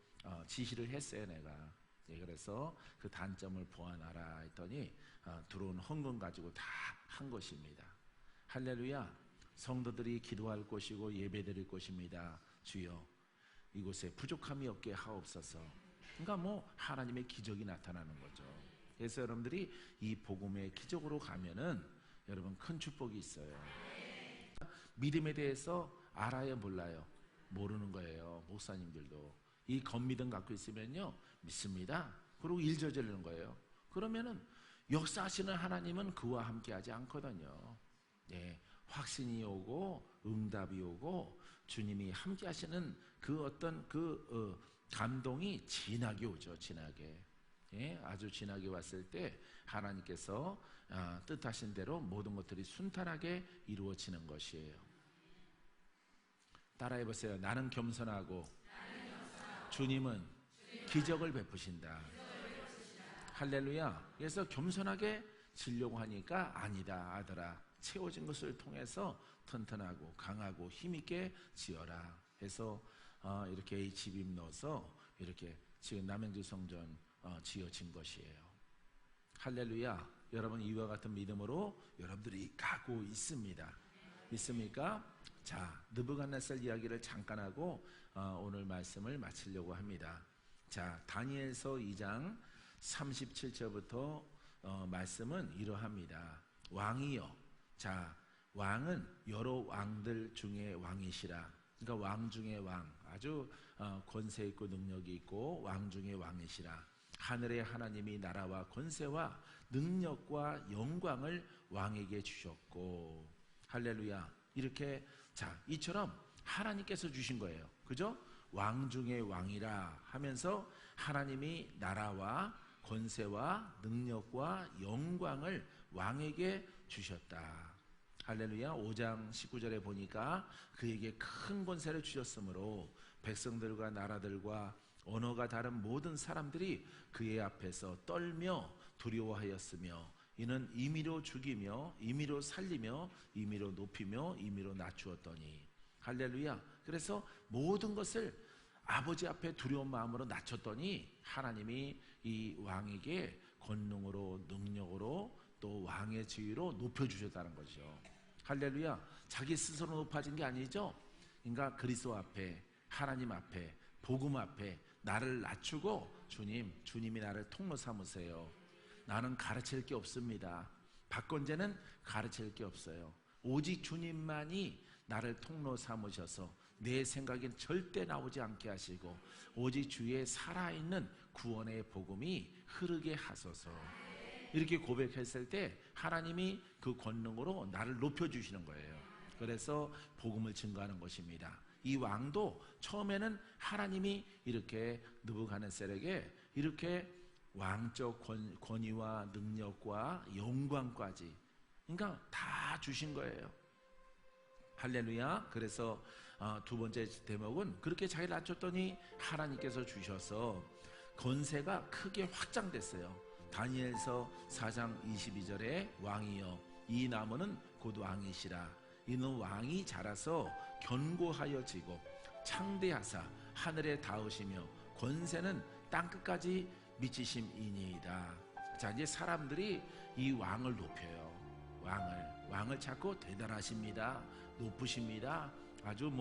지시를 했어요, 내가. 예, 그래서 그 단점을 보완하라 했더니 들어온 헌금 가지고 다 한 것입니다. 할렐루야. 성도들이 기도할 곳이고 예배드릴 곳입니다. 주여 이곳에 부족함이 없게 하옵소서. 그러니까 뭐 하나님의 기적이 나타나는 거죠. 그래서 여러분들이 이 복음의 기적으로 가면은 여러분 큰 축복이 있어요. 믿음에 대해서 알아요, 몰라요? 모르는 거예요. 목사님들도 이 겉믿음 갖고 있으면요 믿습니다. 그리고 일 저지르는 거예요. 그러면은 역사하시는 하나님은 그와 함께하지 않거든요. 예, 확신이 오고 응답이 오고 주님이 함께하시는 그 어떤 감동이 진하게 오죠. 진하게. 예, 아주 진하게 왔을 때 하나님께서 뜻하신 대로 모든 것들이 순탄하게 이루어지는 것이에요. 따라해 보세요. 나는 겸손하고 주님은 기적을 베푸신다. 할렐루야. 그래서 겸손하게 지려고 하니까 아니다 아들아, 채워진 것을 통해서 튼튼하고 강하고 힘있게 지어라 해서 이렇게 H빔 넣어서 이렇게 지금 남양주 성전 지어진 것이에요. 할렐루야. 여러분 이와 같은 믿음으로 여러분들이 가고 있습니다. 믿습니까? 자, 느부갓네살 이야기를 잠깐 하고 오늘 말씀을 마치려고 합니다. 자, 다니엘서 2장 37절부터 말씀은 이러합니다. 왕이여. 자, 왕은 여러 왕들 중에 왕이시라. 그러니까 왕 중에 왕, 아주 권세 있고 능력이 있고 왕 중에 왕이시라. 하늘의 하나님이 나라와 권세와 능력과 영광을 왕에게 주셨고. 할렐루야. 이렇게 자, 이처럼 하나님께서 주신 거예요. 그죠? 왕 중에 왕이라 하면서 하나님이 나라와 권세와 능력과 영광을 왕에게 주셨다. 할렐루야. 5장 19절에 보니까 그에게 큰 권세를 주셨으므로 백성들과 나라들과 언어가 다른 모든 사람들이 그의 앞에서 떨며 두려워하였으며 이는 임의로 죽이며 임의로 살리며 임의로 높이며 임의로 낮추었더니. 할렐루야. 그래서 모든 것을 아버지 앞에 두려운 마음으로 낮췄더니 하나님이 이 왕에게 권능으로 능력으로 또 왕의 지위로 높여주셨다는 거죠. 할렐루야. 자기 스스로 높아진 게 아니죠. 그러니까 그리스도 앞에, 하나님 앞에, 복음 앞에 나를 낮추고 주님이 나를 통로 삼으세요. 나는 가르칠 게 없습니다. 박건재는 가르칠 게 없어요. 오직 주님만이 나를 통로 삼으셔서 내 생각엔 절대 나오지 않게 하시고 오직 주의 살아있는 구원의 복음이 흐르게 하소서. 이렇게 고백했을 때 하나님이 그 권능으로 나를 높여주시는 거예요. 그래서 복음을 증거하는 것입니다. 이 왕도 처음에는 하나님이 이렇게 느부갓네살에게 이렇게 왕적 권위와 능력과 영광까지 그러니까 다 주신 거예요. 할렐루야. 그래서 두 번째 대목은 그렇게 자기를 낮췄더니 하나님께서 주셔서 권세가 크게 확장됐어요. 다니엘서 4장 22절에 왕이여 이 나무는 곧 왕이시라. 이는 왕이 자라서 견고하여지고 창대하사 하늘에 닿으시며 권세는 땅끝까지 미치심이니이다. 자, 이제 사람들이 이 왕을 높여요. 왕을 찾고 대단하십니다. 높으십니다. 아주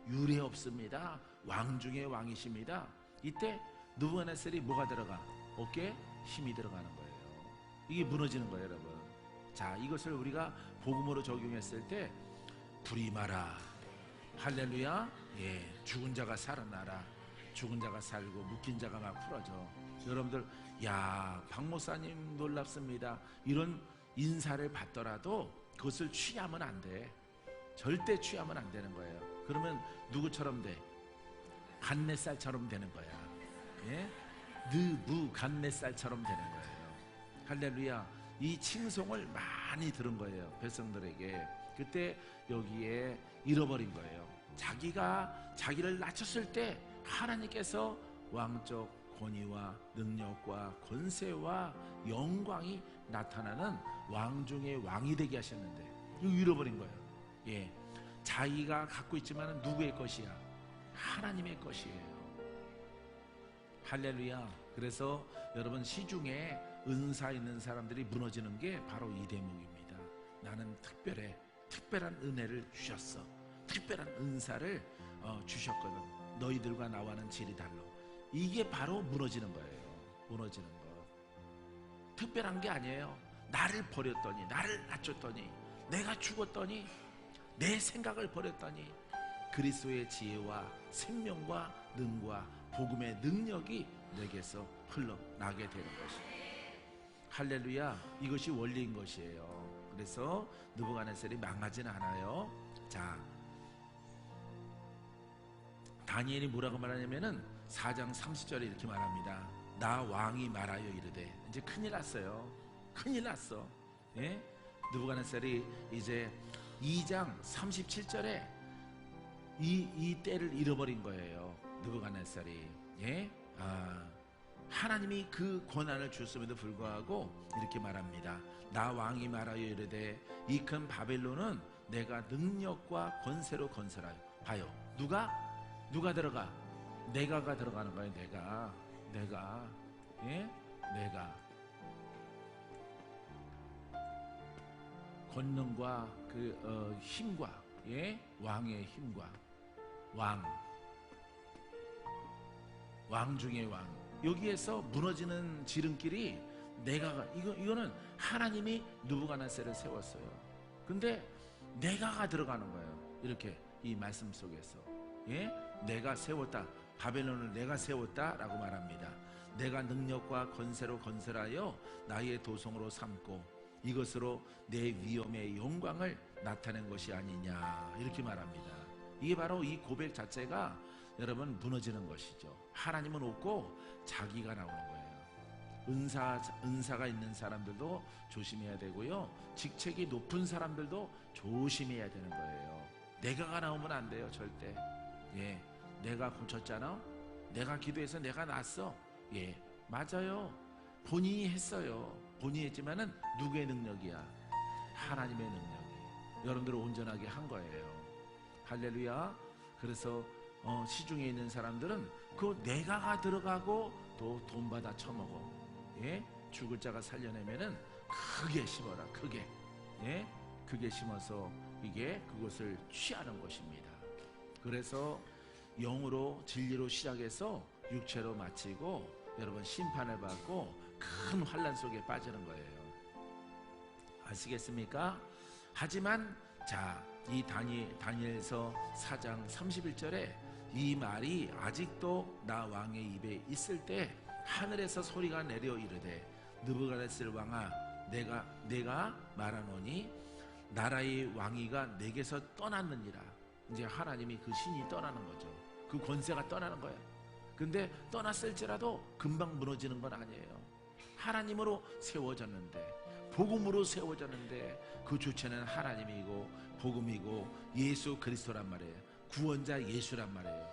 유례 없습니다. 왕 중에 왕이십니다. 이때 느부갓네살이 뭐가 들어가? 어깨에 힘이 들어가는 거예요. 이게 무너지는 거예요, 여러분. 자, 이것을 우리가 복음으로 적용했을 때 불이 마라, 할렐루야, 죽은 자가 살아나라, 죽은 자가 살고 묶인 자가 막 풀어져. 여러분들, 박 목사님 놀랍습니다. 이런 인사를 받더라도 그것을 취하면 안 돼. 절대 취하면 안 되는 거예요. 그러면 누구처럼 돼? 갓내살처럼 되는 거야. 느부갓네살처럼 되는 거예요. 할렐루야. 이 칭송을 많이 들은 거예요, 백성들에게. 그때 여기에 잃어버린 거예요. 자기를 낮췄을 때 하나님께서 왕적 권위와 능력과 권세와 영광이 나타나는 왕 중에 왕이 되게 하셨는데 이거 잃어버린 거예요. 자기가 갖고 있지만 누구의 것이야? 하나님의 것이에요. 할렐루야. 그래서 여러분, 시중에 은사 있는 사람들이 무너지는 게 바로 이 대목입니다. 나는 특별한 은혜를 주셨어. 특별한 은사를 주셨거든. 너희들과 나와는 질이 달라. 이게 바로 무너지는 거예요. 무너지는 거. 특별한 게 아니에요. 나를 버렸더니, 나를 낮췄더니, 내가 죽었더니, 내 생각을 버렸더니 그리스도의 지혜와 생명과 능과 복음의 능력이 내게서 흘러나게 되는 것입니다. 할렐루야. 이것이 원리인 것이에요. 그래서 느부갓네살이 망하진 않아요. 자, 다니엘이 뭐라고 말하냐면은 4장 30절에 이렇게 말합니다. 나 왕이 말하여 이르되. 이제 큰일 났어요. 큰일 났어. 느부갓네살이 이제 2장 37절에 이 때를 잃어버린 거예요. 느부갓네살이. 하나님이 그 권한을 주었음에도 불구하고 이렇게 말합니다. 나 왕이 말하여 이르되 이 큰 바벨론은 내가 능력과 권세로 건설하여. 봐요. 누가 들어가? 내가가 들어가는 거예요. 내가. 권능과 그 힘과 왕의 힘과 왕 중의 왕. 여기에서 무너지는 지름길이 이거는 하나님이 느부갓네살을 세웠어요. 근데 내가가 들어가는 거예요. 이렇게 이 말씀 속에서 내가 세웠다. 바벨론을 내가 세웠다라고 말합니다. 내가 능력과 권세로 건설하여 나의 도성으로 삼고 이것으로 내 위엄의 영광을 나타낸 것이 아니냐, 이렇게 말합니다. 이게 바로 이 고백 자체가 여러분 무너지는 것이죠. 하나님은 없고 자기가 나오는 거예요. 은사가 있는 사람들도 조심해야 되고요, 직책이 높은 사람들도 조심해야 되는 거예요. 내가가 나오면 안 돼요, 절대. 내가 고쳤잖아, 내가 기도해서 내가 났어. 맞아요. 본인이 했어요. 본인이 했지만은 누구의 능력이야? 하나님의 능력이 여러분들을 온전하게 한 거예요. 할렐루야. 그래서 시중에 있는 사람들은 그 내가가 들어가고 또 돈 받아 처먹어. 죽을 자가 살려내면은 크게 심어라. 크게 심어서 그것을 취하는 것입니다. 그래서 영으로 진리로 시작해서 육체로 마치고 여러분 심판을 받고 큰 환난 속에 빠지는 거예요. 아시겠습니까? 하지만 이 다니엘서 4장 31절에 이 말이 아직도 나 왕의 입에 있을 때 하늘에서 소리가 내려 이르되 느부갓네살 왕아, 내가 말하노니 나라의 왕위가 내게서 떠났느니라. 이제 하나님이 그 신이 떠나는 거죠. 그 권세가 떠나는 거예요. 근데 떠났을지라도 금방 무너지는 건 아니에요. 하나님으로 세워졌는데, 복음으로 세워졌는데 그 주체는 하나님이고 복음이고 예수 그리스도란 말이에요. 구원자 예수란 말이에요.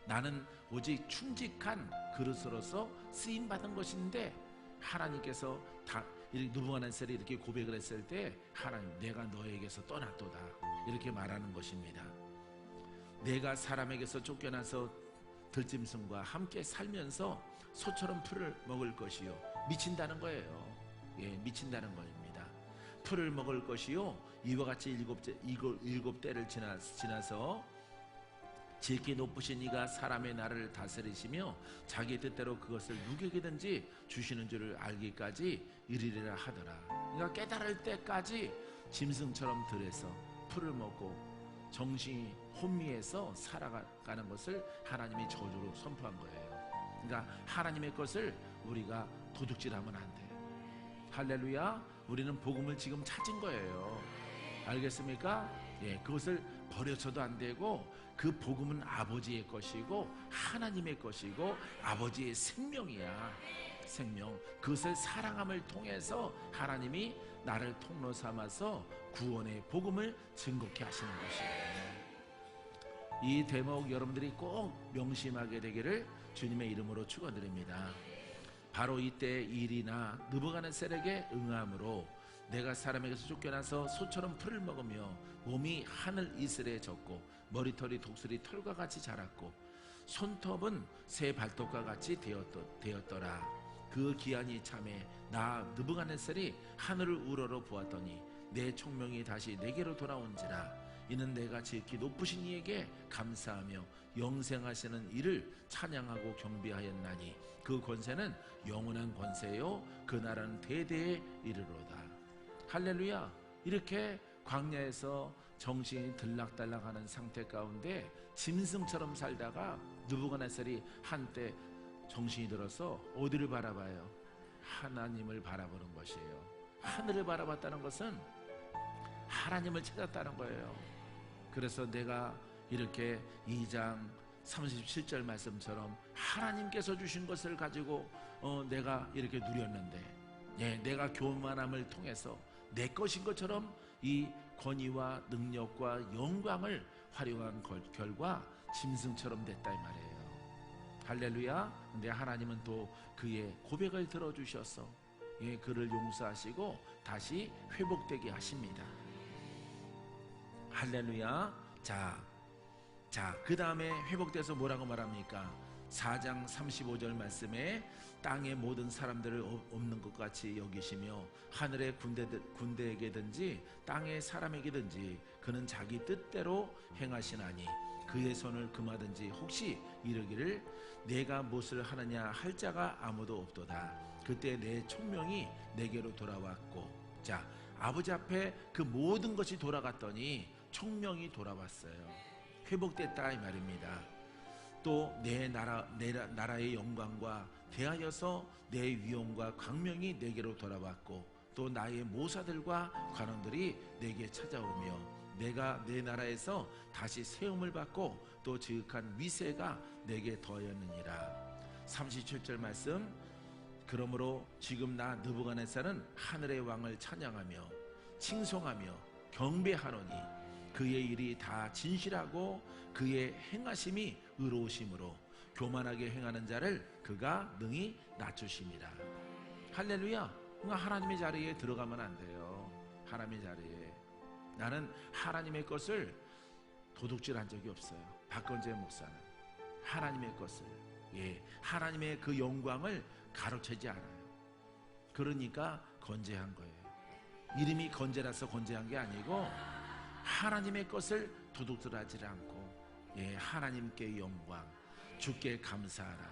나는 오직 충직한 그릇으로서 쓰임받은 것인데 하나님께서 느부갓네살이 이렇게 고백을 했을 때 하나님 내가 너에게서 떠났도다 이렇게 말하는 것입니다. 내가 사람에게서 쫓겨나서 들짐승과 함께 살면서 소처럼 풀을 먹을 것이요 미친다는 거예요. 미친다는 겁니다. 풀을 먹을 것이요 이와 같이 일곱 때를 지나서 지극히 높으신 이가 사람의 나라를 다스리시며 자기 뜻대로 그것을 누구에게든지 주시는 줄을 알기까지 이르리라 하더라. 그러니까 깨달을 때까지 짐승처럼 들에서 풀을 먹고 정신이 혼미해서 살아가는 것을 하나님이 저주로 선포한 거예요. 그러니까 하나님의 것을 우리가 도둑질하면 안 돼요. 할렐루야. 우리는 복음을 지금 찾은 거예요. 알겠습니까? 그것을 버려서도 안 되고 그 복음은 아버지의 것이고 하나님의 것이고 아버지의 생명이야. 생명. 그것을 사랑함을 통해서 하나님이 나를 통로 삼아서 구원의 복음을 증거케 하시는 것이에요. 이 대목 여러분들이 꼭 명심하게 되기를 주님의 이름으로 축원드립니다. 바로 이때 일이나 느부갓네살에게 응함으로 내가 사람에게서 쫓겨나서 소처럼 풀을 먹으며 몸이 하늘 이슬에 젖고 머리털이 독수리 털과 같이 자랐고 손톱은 새 발톱과 같이 되었더라. 그 기한이 참에 나 느부갓네살이 하늘을 우러러 보았더니 내 총명이 다시 내게로 돌아온지라. 이는 내가 지극히 높으신 이에게 감사하며 영생하시는 이를 찬양하고 경배하였나니 그 권세는 영원한 권세요 그 나라는 대대에 이르로다. 할렐루야. 이렇게 광야에서 정신이 들락달락하는 상태 가운데 짐승처럼 살다가 느부갓네살이 한때 정신이 들어서 어디를 바라봐요? 하나님을 바라보는 것이에요. 하늘을 바라봤다는 것은 하나님을 찾았다는 거예요. 그래서 내가 이렇게 2장 37절 말씀처럼 하나님께서 주신 것을 가지고 내가 이렇게 누렸는데 내가 교만함을 통해서 내 것인 것처럼 이 권위와 능력과 영광을 활용한 결과 짐승처럼 됐다 이 말이에요. 할렐루야. 근데 하나님은 또 그의 고백을 들어주셔서 그를 용서하시고 다시 회복되게 하십니다. 할렐루야. 자, 그 다음에 회복돼서 뭐라고 말합니까? 4장 35절 말씀에 땅의 모든 사람들을 없는 것 같이 여기시며 하늘의 군대에게든지 땅의 사람에게든지 그는 자기 뜻대로 행하시나니 그의 손을 금하든지 혹시 이르기를 내가 무엇을 하느냐 할 자가 아무도 없도다. 그때 내 총명이 내게로 돌아왔고 자, 아버지 앞에 그 모든 것이 돌아갔더니 총명이 돌아왔어요. 회복됐다 이 말입니다. 또 내 나라의 영광과 대하여서 내 위엄과 광명이 내게로 돌아왔고 또 나의 모사들과 관원들이 내게 찾아오며 내가 내 나라에서 다시 세움을 받고 또 지극한 위세가 내게 더하였느니라. 37절 말씀. 그러므로 지금 나 느부갓네살은 하늘의 왕을 찬양하며 칭송하며 경배하노니 그의 일이 다 진실하고 그의 행하심이 의로우심으로 교만하게 행하는 자를 그가 능히 낮추심이라. 할렐루야. 하나님의 자리에 들어가면 안 돼요. 하나님의 자리에. 나는 하나님의 것을 도둑질한 적이 없어요. 박건재 목사는 하나님의 것을 하나님의 그 영광을 가로채지 않아요. 그러니까 건재한 거예요. 이름이 건재라서 건재한 게 아니고 하나님의 것을 도둑질하지 않고 하나님께 영광, 주께 감사하라.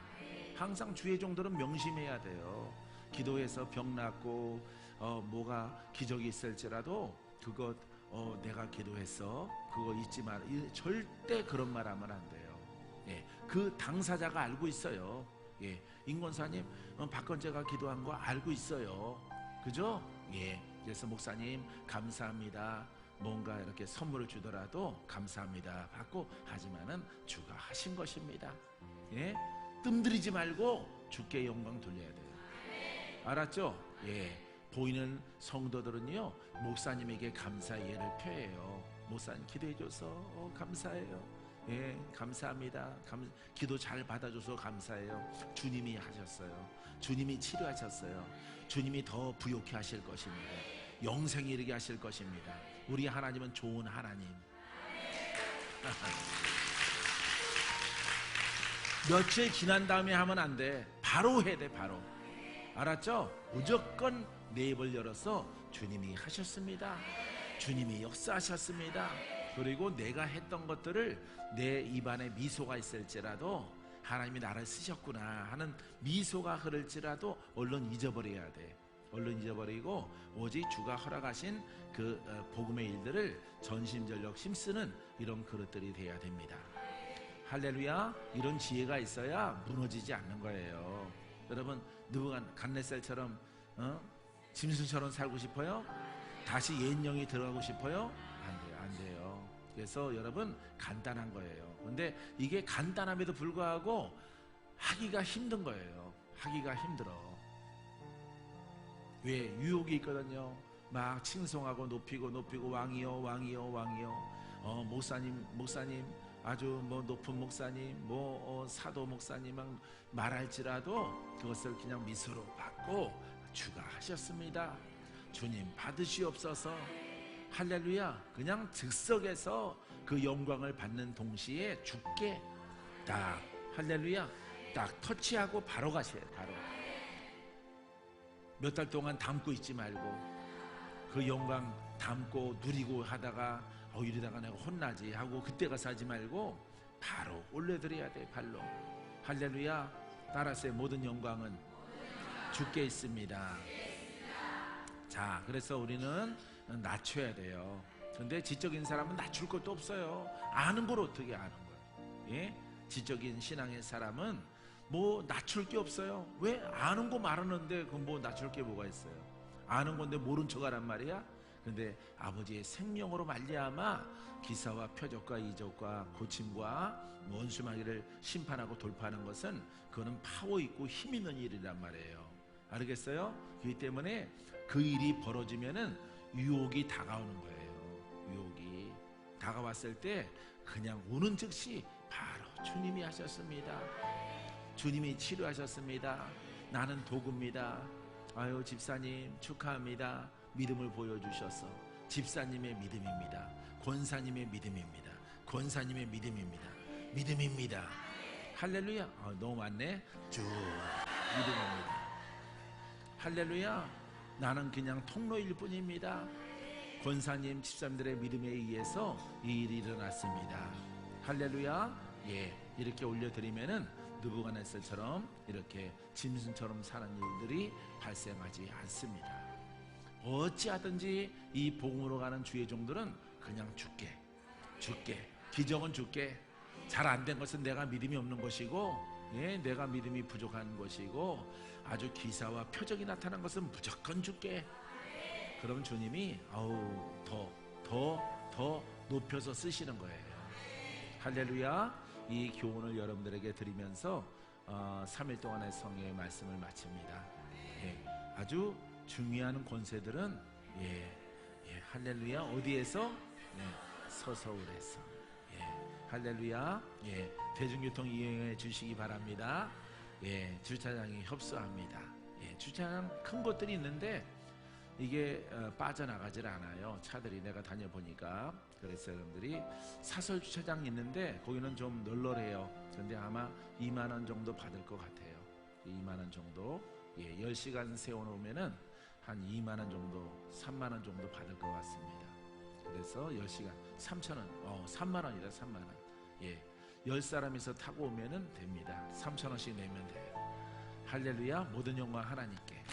항상 주의 종들은 명심해야 돼요. 기도해서 병 낫고 뭐가 기적이 있을지라도 그것 내가 기도했어 그거 잊지 마라. 절대 그런 말 하면 안 돼요. 그 당사자가 알고 있어요. 임권사님 박건재가 기도한 거 알고 있어요. 그죠? 그래서 목사님 감사합니다. 뭔가 이렇게 선물을 주더라도 감사합니다 받고 하지만은 주가 하신 것입니다. 뜸들이지 말고 주께 영광 돌려야 돼요. 알았죠? 보이는 성도들은요 목사님에게 감사 예를 표해요. 목사님 기도해줘서 감사해요. 예, 감사합니다. 기도 잘 받아줘서 감사해요. 주님이 하셨어요. 주님이 치료하셨어요. 주님이 더 부욕해 하실 것입니다. 영생에 이르게 하실 것입니다. 우리 하나님은 좋은 하나님. 며칠 지난 다음에 하면 안 돼. 바로 해야 돼. 바로. 알았죠? 무조건 내 입을 열어서 주님이 하셨습니다. 주님이 역사하셨습니다. 그리고 내가 했던 것들을 내 입안에 미소가 있을지라도 하나님이 나를 쓰셨구나 하는 미소가 흐를지라도 얼른 잊어버려야 돼. 얼른 잊어버리고 오직 주가 허락하신 그 복음의 일들을 전심전력 힘쓰는 이런 그릇들이 돼야 됩니다. 할렐루야. 이런 지혜가 있어야 무너지지 않는 거예요. 여러분 간네살처럼 짐승처럼 살고 싶어요? 다시 옛 영이 들어가고 싶어요? 안 돼요. 그래서 여러분 간단한 거예요. 근데 이게 간단함에도 불구하고 하기가 힘든 거예요. 하기가 힘들어. 왜? 유혹이 있거든요. 막 칭송하고 높이고 왕이요 목사님 아주 높은 목사님 사도 목사님 말할지라도 그것을 그냥 미소로 받고 주가 하셨습니다. 주님 받으시옵소서. 할렐루야. 그냥 즉석에서 그 영광을 받는 동시에 주께 딱 할렐루야 딱 터치하고 바로 가셔요. 바로 몇 달 동안 담고 있지 말고 그 영광 담고 누리고 하다가 이러다가 내가 혼나지 하고 그때 가서 하지 말고 바로 올려드려야 돼. 발로. 할렐루야. 따라서 모든 영광은 주께 있습니다. 자, 그래서 우리는 낮춰야 돼요. 근데 지적인 사람은 낮출 것도 없어요. 아는 걸 어떻게 아는 거예요? 예? 지적인 신앙의 사람은 낮출 게 없어요. 왜? 아는 거 말하는데 그건 낮출 게 뭐가 있어요? 아는 건데 모른 척하란 말이야? 근데 아버지의 생명으로 말미암아 기사와 표적과 이적과 고침과 원수마귀를 심판하고 돌파하는 것은 그거는 파워 있고 힘 있는 일이란 말이에요. 알겠어요? 그렇기 때문에 그 일이 벌어지면은 유혹이 다가오는 거예요. 유혹이 다가왔을 때 그냥 오는 즉시 바로 주님이 하셨습니다. 주님이 치료하셨습니다. 나는 도구입니다. 아유 집사님 축하합니다. 믿음을 보여주셔서 집사님의 믿음입니다. 권사님의 믿음입니다. 권사님의 믿음입니다. 할렐루야. 너무 많네. 쭉 믿음입니다. 할렐루야. 나는 그냥 통로일 뿐입니다. 권사님 집사님들의 믿음에 의해서 이 일이 일어났습니다. 할렐루야. 예, 이렇게 올려드리면은 느부갓네살처럼 이렇게 짐승처럼 사는 일들이 발생하지 않습니다. 어찌하든지 이 복음으로 가는 주의 종들은 그냥 줄게 기적은 줄게. 잘 안 된 것은 내가 믿음이 없는 것이고, 예, 내가 믿음이 부족한 것이고, 아주 기사와 표적이 나타난 것은 무조건 줄게. 그럼 주님이 더 높여서 쓰시는 거예요. 할렐루야. 이 교훈을 여러분들에게 드리면서 3일 동안의 성령의 말씀을 마칩니다. 예, 아주 중요한 권세들은 할렐루야. 어디에서? 서서울에서. 할렐루야. 대중교통 이용해 주시기 바랍니다. 주차장이 협소합니다. 주차장 큰 곳들이 있는데 이게 빠져나가질 않아요. 차들이 내가 다녀보니까. 그래서 여러분들이 사설 주차장 있는데 거기는 좀 널널해요. 근데 아마 2만 원 정도 받을 것 같아요. 2만 원 정도. 10시간 세워놓으면은 한 2만 원 정도, 3만 원 정도 받을 것 같습니다. 그래서 10시간 3천 원, 3만 원이다. 3만 원. 10사람이서 타고 오면은 됩니다. 3천 원씩 내면 돼요. 할렐루야. 모든 영광 하나님께.